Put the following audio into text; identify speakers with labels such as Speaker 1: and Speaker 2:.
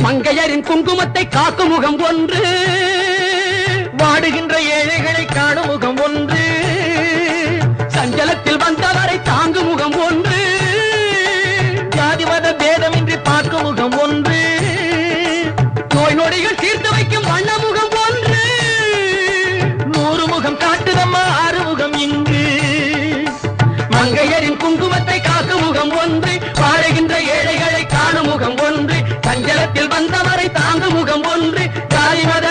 Speaker 1: மங்கையரின் குங்குமத்தை காக்கும் முகம் ஒன்று,
Speaker 2: வாடுகின்ற ஏழைகளை காணும் முகம் ஒன்று,
Speaker 1: சஞ்சலத்தில் வந்தவரை தாங்கும் முகம் ஒன்று,
Speaker 2: ஜாதி மத பேதமின்றி பார்க்கும் முகம் ஒன்று,
Speaker 1: நோய் நொடிகள் தீர்த்து வைக்கும் வண்ண முகம் ஒன்று.
Speaker 2: 100 முகம் காட்டுதம்மா ஆறுமுகம் இங்கு.
Speaker 1: மங்கையரின் குங்குமத்தை காக்கும் முகம் ஒன்று, வாழுகின்ற ஏழைகளை காணும் முகம் ஒன்று, சஞ்சலத்தில் வந்தவரை தாங்கும் முகம் ஒன்று, ஜாதி மத